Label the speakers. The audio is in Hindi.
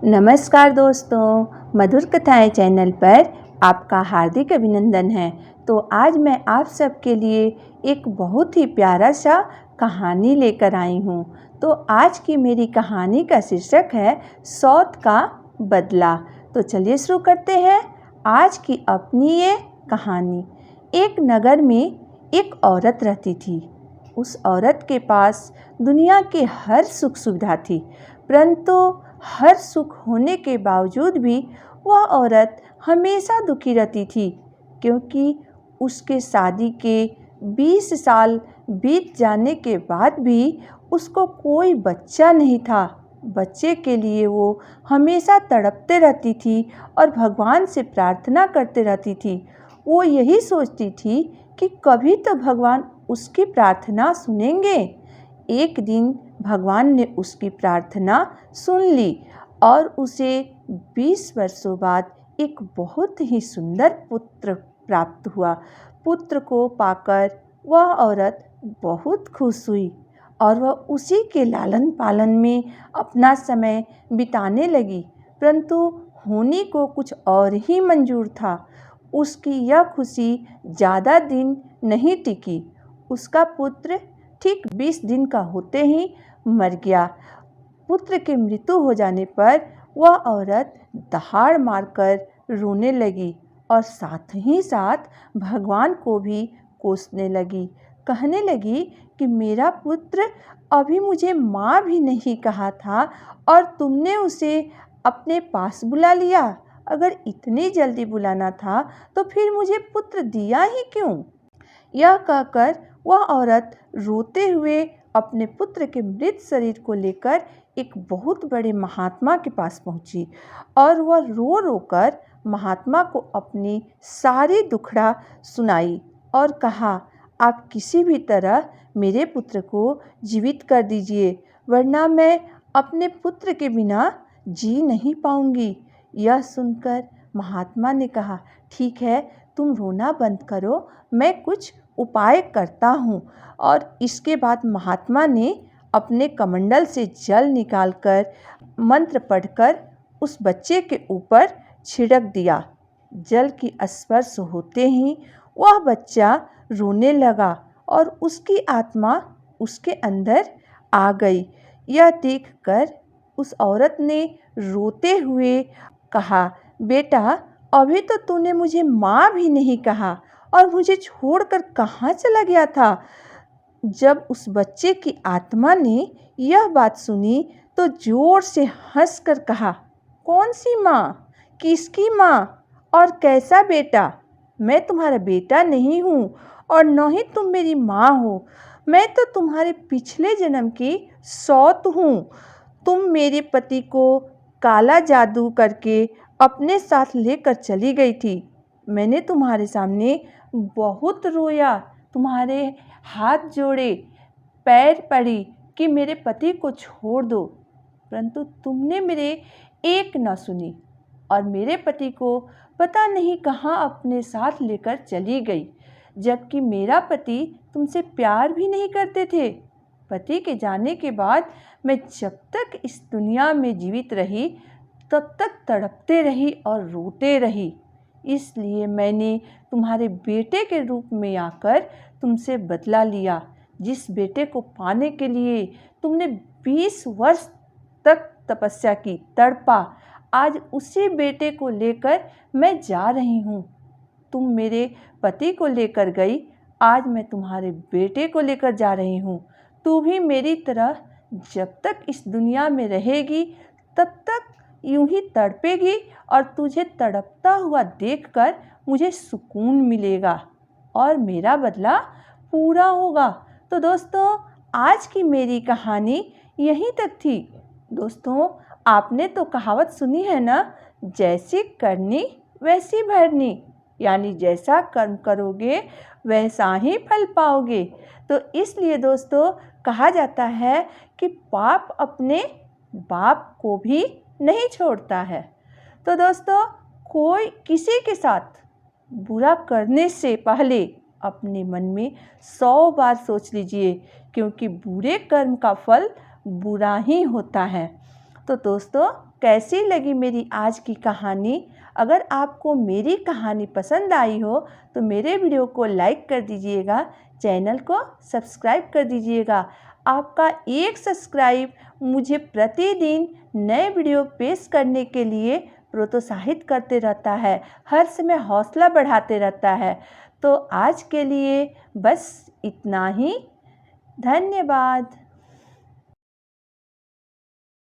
Speaker 1: नमस्कार दोस्तों, मधुर कथाएं चैनल पर आपका हार्दिक अभिनंदन है। तो आज मैं आप सबके लिए एक बहुत ही प्यारा सा कहानी लेकर आई हूँ। तो आज की मेरी कहानी का शीर्षक है सौत का बदला। तो चलिए शुरू करते हैं आज की अपनी ये कहानी। एक नगर में एक औरत रहती थी। उस औरत के पास दुनिया की हर सुख सुविधा थी, परंतु हर सुख होने के बावजूद भी वह औरत हमेशा दुखी रहती थी, क्योंकि उसके शादी के 20 साल बीत जाने के बाद भी उसको कोई बच्चा नहीं था। बच्चे के लिए वो हमेशा तड़पते रहती थी और भगवान से प्रार्थना करते रहती थी। वो यही सोचती थी कि कभी तो भगवान उसकी प्रार्थना सुनेंगे। एक दिन भगवान ने उसकी प्रार्थना सुन ली और उसे 20 वर्षों बाद एक बहुत ही सुंदर पुत्र प्राप्त हुआ। पुत्र को पाकर वह औरत बहुत खुश हुई और वह उसी के लालन पालन में अपना समय बिताने लगी, परंतु होनी को कुछ और ही मंजूर था। उसकी यह खुशी ज़्यादा दिन नहीं टिकी। उसका पुत्र ठीक 20 दिन का होते ही मर गया। पुत्र की मृत्यु हो जाने पर वह औरत दहाड़ मारकर रोने लगी और साथ ही साथ भगवान को भी कोसने लगी। कहने लगी कि मेरा पुत्र अभी मुझे माँ भी नहीं कहा था और तुमने उसे अपने पास बुला लिया। अगर इतनी जल्दी बुलाना था तो फिर मुझे पुत्र दिया ही क्यों? यह कहकर वह औरत रोते हुए अपने पुत्र के मृत शरीर को लेकर एक बहुत बड़े महात्मा के पास पहुंची और वह रो रो कर महात्मा को अपनी सारी दुखड़ा सुनाई और कहा, आप किसी भी तरह मेरे पुत्र को जीवित कर दीजिए, वरना मैं अपने पुत्र के बिना जी नहीं पाऊंगी। यह सुनकर महात्मा ने कहा, ठीक है, तुम रोना बंद करो, मैं कुछ उपाय करता हूँ। और इसके बाद महात्मा ने अपने कमंडल से जल निकालकर मंत्र पढ़कर उस बच्चे के ऊपर छिड़क दिया। जल की स्पर्श होते ही वह बच्चा रोने लगा और उसकी आत्मा उसके अंदर आ गई। यह देखकर उस औरत ने रोते हुए कहा, बेटा, अभी तो तूने मुझे माँ भी नहीं कहा और मुझे छोड़कर कहाँ चला गया था? जब उस बच्चे की आत्मा ने यह बात सुनी तो जोर से हंसकर कहा, कौन सी माँ? किसकी माँ? और कैसा बेटा? मैं तुम्हारा बेटा नहीं हूँ और न ही तुम मेरी माँ हो। मैं तो तुम्हारे पिछले जन्म की सौत हूँ। तुम मेरे पति को काला जादू करके अपने साथ लेकर चली गई थी। मैंने तुम्हारे सामने बहुत रोया, तुम्हारे हाथ जोड़े, पैर पड़ी कि मेरे पति को छोड़ दो, परंतु तुमने मेरे एक न सुनी और मेरे पति को पता नहीं कहाँ अपने साथ लेकर चली गई, जबकि मेरा पति तुमसे प्यार भी नहीं करते थे। पति के जाने के बाद मैं जब तक इस दुनिया में जीवित रही तब तक तड़पते रही और रोते रही। इसलिए मैंने तुम्हारे बेटे के रूप में आकर तुमसे बदला लिया। जिस बेटे को पाने के लिए तुमने 20 वर्ष तक तपस्या की, तड़पा, आज उसी बेटे को लेकर मैं जा रही हूँ। तुम मेरे पति को लेकर गई, आज मैं तुम्हारे बेटे को लेकर जा रही हूँ। तू भी मेरी तरह जब तक इस दुनिया में रहेगी तब तक यूं ही तड़पेगी और तुझे तड़पता हुआ देखकर मुझे सुकून मिलेगा और मेरा बदला पूरा होगा। तो दोस्तों, आज की मेरी कहानी यहीं तक थी। दोस्तों, आपने तो कहावत सुनी है ना, जैसी करनी वैसी भरनी, यानी जैसा कर्म करोगे वैसा ही फल पाओगे। तो इसलिए दोस्तों कहा जाता है कि पाप अपने बाप को भी नहीं छोड़ता है। तो दोस्तों, कोई किसी के साथ बुरा करने से पहले अपने मन में 100 बार सोच लीजिए, क्योंकि बुरे कर्म का फल बुरा ही होता है। तो दोस्तों, कैसी लगी मेरी आज की कहानी। अगर आपको मेरी कहानी पसंद आई हो तो मेरे वीडियो को लाइक कर दीजिएगा, चैनल को सब्सक्राइब कर दीजिएगा। आपका एक सब्सक्राइब मुझे प्रतिदिन नए वीडियो पेश करने के लिए प्रोत्साहित करते रहता है, हर समय हौसला बढ़ाते रहता है। तो आज के लिए बस इतना ही। धन्यवाद।